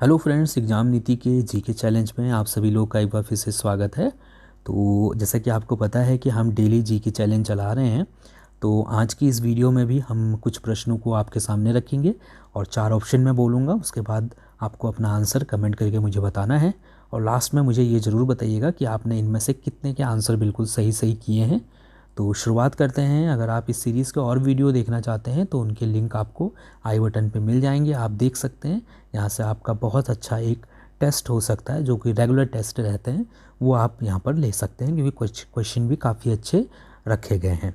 Hello friends, exam नीति के GK challenge में आप सभी लोग का एक बार फिर से स्वागत है। तो जैसा कि आपको पता है कि हम डेली जीके चैलेंज चला रहे हैं, तो आज की इस वीडियो में भी हम कुछ प्रश्नों को आपके सामने रखेंगे और 4 ऑप्शन में बोलूँगा। उसके बाद आपको अपना आंसर कमेंट करके मुझे बताना है और लास्ट में मुझे ये ज़रूर बताइएगा कि आपने इनमें से कितने के आंसर बिल्कुल सही सही किए हैं। तो शुरुआत करते हैं। अगर आप इस सीरीज़ के और वीडियो देखना चाहते हैं तो उनके लिंक आपको आई बटन पे मिल जाएंगे, आप देख सकते हैं। यहाँ से आपका बहुत अच्छा एक टेस्ट हो सकता है, जो कि रेगुलर टेस्ट रहते हैं, वो आप यहाँ पर ले सकते हैं, क्योंकि कुछ क्वेश्चन भी काफ़ी अच्छे रखे गए हैं।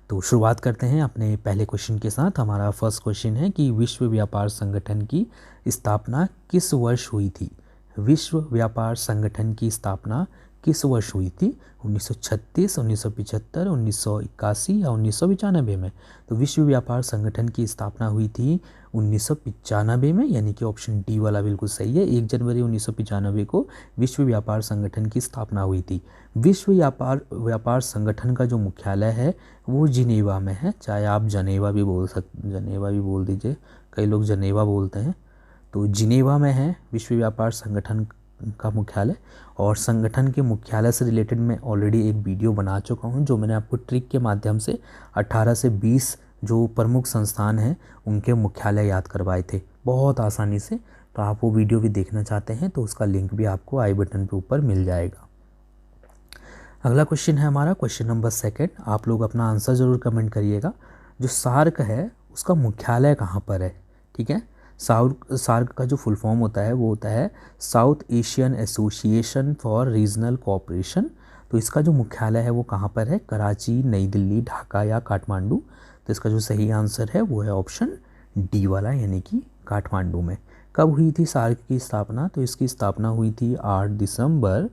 तो शुरुआत करते हैं अपने पहले क्वेश्चन के साथ। हमारा फर्स्ट क्वेश्चन है कि विश्व व्यापार संगठन की स्थापना किस वर्ष हुई थी? विश्व व्यापार संगठन की स्थापना किस वर्ष हुई थी? 1936, 1975, 1981 या 1995 में? तो विश्व व्यापार संगठन की स्थापना हुई थी 1995 में, यानी कि ऑप्शन डी वाला बिल्कुल सही है। 1 जनवरी 1995 को विश्व व्यापार संगठन की स्थापना हुई थी। विश्व व्यापार संगठन का जो मुख्यालय है वो जिनेवा में है। चाहे आप जनेवा भी बोल दीजिए, कई लोग जनेवा बोलते हैं। तो जिनेवा में है विश्व व्यापार संगठन का मुख्यालय। और संगठन के मुख्यालय से रिलेटेड मैं ऑलरेडी एक वीडियो बना चुका हूं, जो मैंने आपको ट्रिक के माध्यम से 18 से 20 जो प्रमुख संस्थान हैं उनके मुख्यालय याद करवाए थे बहुत आसानी से। तो आप वो वीडियो भी देखना चाहते हैं तो उसका लिंक भी आपको आई बटन के ऊपर मिल जाएगा। अगला क्वेश्चन है हमारा क्वेश्चन नंबर 2। आप लोग अपना आंसर ज़रूर कमेंट करिएगा। जो सार्क है उसका मुख्यालय कहाँ पर है? ठीक है, सार्क का जो फुल फॉर्म होता है वो होता है south Asian association for regional cooperation. तो इसका जो मुख्यालय है वो कहाँ पर है? कराची, नई दिल्ली, ढाका या काठमांडू? तो इसका जो सही आंसर है वो है ऑप्शन डी वाला, यानी कि काठमांडू में। कब हुई थी सार्क की स्थापना? तो इसकी स्थापना हुई थी 8 दिसंबर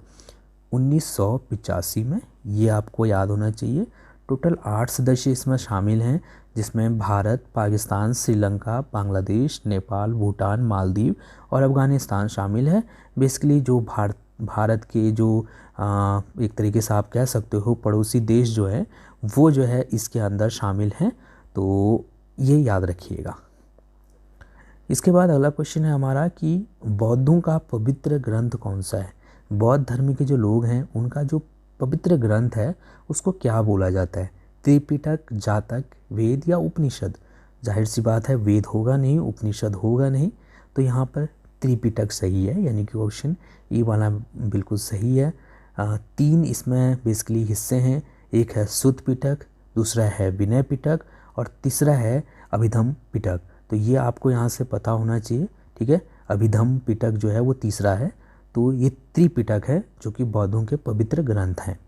1985 में। ये आपको याद होना चाहिए। टोटल 8 सदस्य इसमें शामिल हैं, जिसमें भारत, पाकिस्तान, श्रीलंका, बांग्लादेश, नेपाल, भूटान, मालदीव और अफ़गानिस्तान शामिल है। बेसिकली जो भारत के जो एक तरीके से आप कह सकते हो पड़ोसी देश जो है वो जो है इसके अंदर शामिल हैं। तो ये याद रखिएगा। इसके बाद अगला क्वेश्चन है हमारा कि बौद्धों का पवित्र ग्रंथ कौन सा है? बौद्ध धर्म के जो लोग हैं उनका जो पवित्र ग्रंथ है उसको क्या बोला जाता है? त्रिपिटक, जातक, वेद या उपनिषद? जाहिर सी बात है वेद होगा नहीं, उपनिषद होगा नहीं, तो यहाँ पर त्रिपिटक सही है, यानी कि ऑप्शन ए वाला बिल्कुल सही है। 3 इसमें बेसिकली हिस्से हैं। एक है सुत्त पिटक, दूसरा है विनय पिटक और तीसरा है अभिधम पिटक। तो ये आपको यहाँ से पता होना चाहिए। ठीक है, अभिधम पिटक जो है वो तीसरा है। तो ये त्रिपिटक है जो कि बौद्धों के पवित्र ग्रंथ हैं।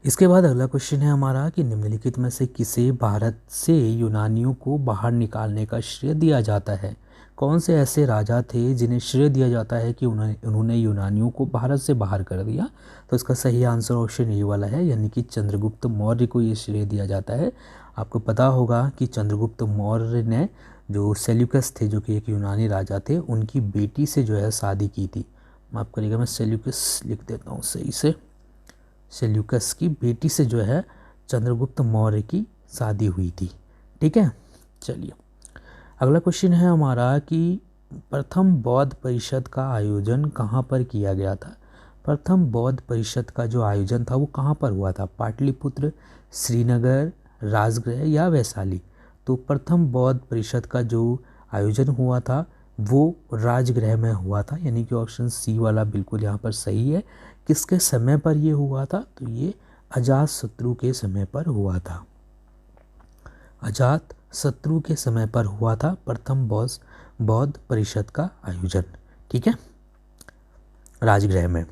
इसके बाद अगला क्वेश्चन है हमारा कि निम्नलिखित में से किसे भारत से यूनानियों को बाहर निकालने का श्रेय दिया जाता है? कौन से ऐसे राजा थे जिन्हें श्रेय दिया जाता है कि उन्होंने यूनानियों को भारत से बाहर कर दिया? तो इसका सही आंसर ऑप्शन ए वाला है, यानी कि चंद्रगुप्त मौर्य को ये श्रेय दिया जाता है। आपको पता होगा कि चंद्रगुप्त मौर्य ने जो सेल्यूकस थे, जो कि एक यूनानी राजा थे, उनकी बेटी से जो है शादी की थी। माफ़ करिएगा, मैं सेल्यूकस लिख देता हूँ सही से। सेल्यूकस की बेटी से जो है चंद्रगुप्त मौर्य की शादी हुई थी। ठीक है, चलिए अगला क्वेश्चन है हमारा कि प्रथम बौद्ध परिषद का आयोजन कहाँ पर किया गया था? प्रथम बौद्ध परिषद का जो आयोजन था वो कहाँ पर हुआ था? पाटलिपुत्र, श्रीनगर, राजगृह या वैशाली? तो प्रथम बौद्ध परिषद का जो आयोजन हुआ था वो राजगृह में हुआ था, यानी कि ऑप्शन सी वाला बिल्कुल यहाँ पर सही है। किसके समय पर ये हुआ था? तो ये अजात शत्रु के समय पर हुआ था। अजात शत्रु के समय पर हुआ था प्रथम बौद्ध परिषद का आयोजन। ठीक है, राजगृह में।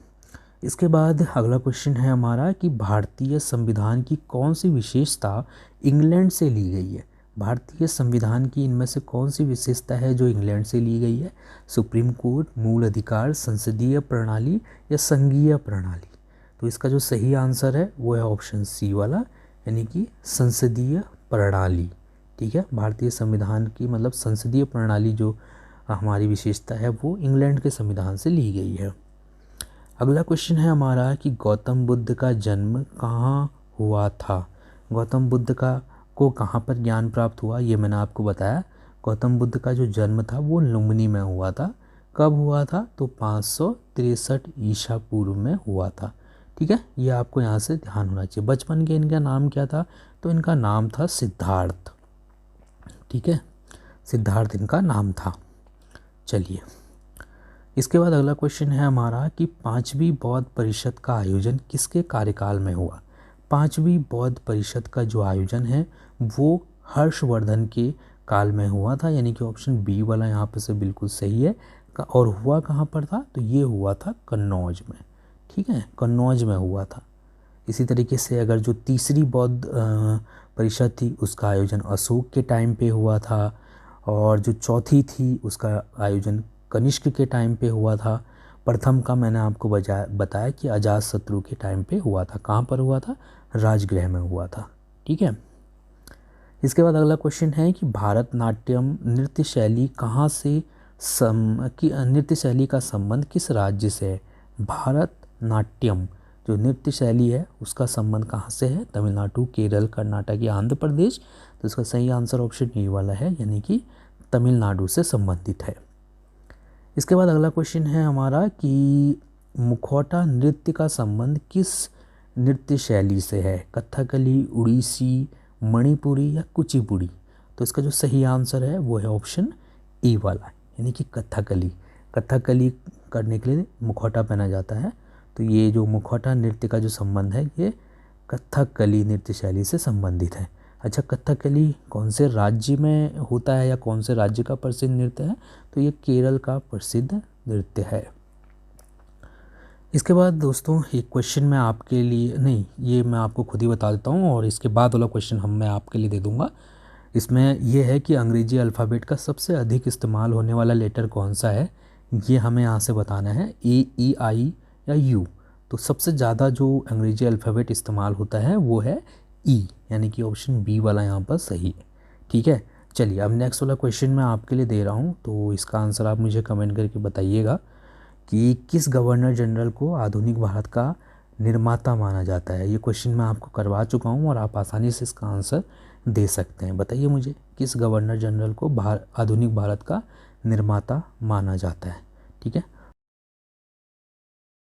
इसके बाद अगला क्वेश्चन है हमारा कि भारतीय संविधान की कौन सी विशेषता इंग्लैंड से ली गई है? भारतीय संविधान की इनमें से कौन सी विशेषता है जो इंग्लैंड से ली गई है? सुप्रीम कोर्ट, मूल अधिकार, संसदीय प्रणाली या संघीय प्रणाली? तो इसका जो सही आंसर है वो है ऑप्शन सी वाला, यानी कि संसदीय प्रणाली। ठीक है, भारतीय संविधान की मतलब संसदीय प्रणाली जो हमारी विशेषता है वो इंग्लैंड के संविधान से ली गई है। अगला क्वेश्चन है हमारा कि गौतम बुद्ध का जन्म कहाँ हुआ था? गौतम बुद्ध को कहाँ पर ज्ञान प्राप्त हुआ? ये मैंने आपको बताया। गौतम बुद्ध का जो जन्म था वो लुम्बिनी में हुआ था। कब हुआ था? तो 563 ईसा पूर्व में हुआ था। ठीक है, ये आपको यहाँ से ध्यान होना चाहिए। बचपन के इनका नाम क्या था? तो इनका नाम था सिद्धार्थ। ठीक है, सिद्धार्थ इनका नाम था। चलिए, इसके बाद अगला क्वेश्चन है हमारा कि पांचवी बौद्ध परिषद का आयोजन किसके कार्यकाल में हुआ? पांचवी बौद्ध परिषद का जो आयोजन है वो हर्षवर्धन के काल में हुआ था, यानी कि ऑप्शन बी वाला यहाँ पर से बिल्कुल सही है। और हुआ कहाँ पर था? तो ये हुआ था कन्नौज में। ठीक है, कन्नौज में हुआ था। इसी तरीके से अगर जो तीसरी बौद्ध परिषद थी उसका आयोजन अशोक के टाइम पे हुआ था, और जो चौथी थी उसका आयोजन कनिष्क के टाइम पे हुआ था। प्रथम का मैंने आपको बताया कि अजातशत्रु के टाइम पे हुआ था। कहाँ पर हुआ था? राजगृह में हुआ था। ठीक है, इसके बाद अगला क्वेश्चन है कि भारतनाट्यम नृत्य शैली कहाँ से नृत्य शैली का संबंध किस राज्य से है? भारतनाट्यम जो नृत्य शैली है उसका संबंध कहाँ से है? तमिलनाडु, केरल, कर्नाटक या आंध्र प्रदेश। तो इसका सही आंसर ऑप्शन ए वाला है, यानी कि तमिलनाडु से संबंधित है। इसके बाद अगला क्वेश्चन है हमारा कि मुखौटा नृत्य का संबंध किस नृत्य शैली से है? कथकली, उड़ीसी, मणिपुरी या कुचिपुड़ी। तो इसका जो सही आंसर है वो है ऑप्शन ए वाला, यानी कि कथकली। कथकली करने के लिए मुखौटा पहना जाता है। तो ये जो मुखौटा नृत्य का जो संबंध है ये कथकली नृत्य शैली से संबंधित है। अच्छा, कथकली कौन से राज्य में होता है या कौन से राज्य का प्रसिद्ध नृत्य है? तो ये केरल का प्रसिद्ध नृत्य है। इसके बाद दोस्तों एक क्वेश्चन मैं आपके लिए नहीं, ये मैं आपको खुद ही बता देता हूँ, और इसके बाद वाला क्वेश्चन मैं आपके लिए दे दूँगा। इसमें यह है कि अंग्रेजी अल्फ़ाबेट का सबसे अधिक इस्तेमाल होने वाला लेटर कौन सा है? ये हमें यहाँ से बताना है, ए, ई, आई या यू। तो सबसे ज़्यादा जो अंग्रेजी अल्फ़ाबेट इस्तेमाल होता है वो है ई, यानी कि ऑप्शन बी वाला यहाँ पर सही है। ठीक है, चलिए अब नेक्स्ट वाला क्वेश्चन मैं आपके लिए दे रहा हूँ, तो इसका आंसर आप मुझे कमेंट करके बताइएगा कि किस गवर्नर जनरल को आधुनिक भारत का निर्माता माना जाता है? ये क्वेश्चन मैं आपको करवा चुका हूँ और आप आसानी से इसका आंसर दे सकते हैं। बताइए मुझे, किस गवर्नर जनरल को आधुनिक भारत का निर्माता माना जाता है? ठीक है,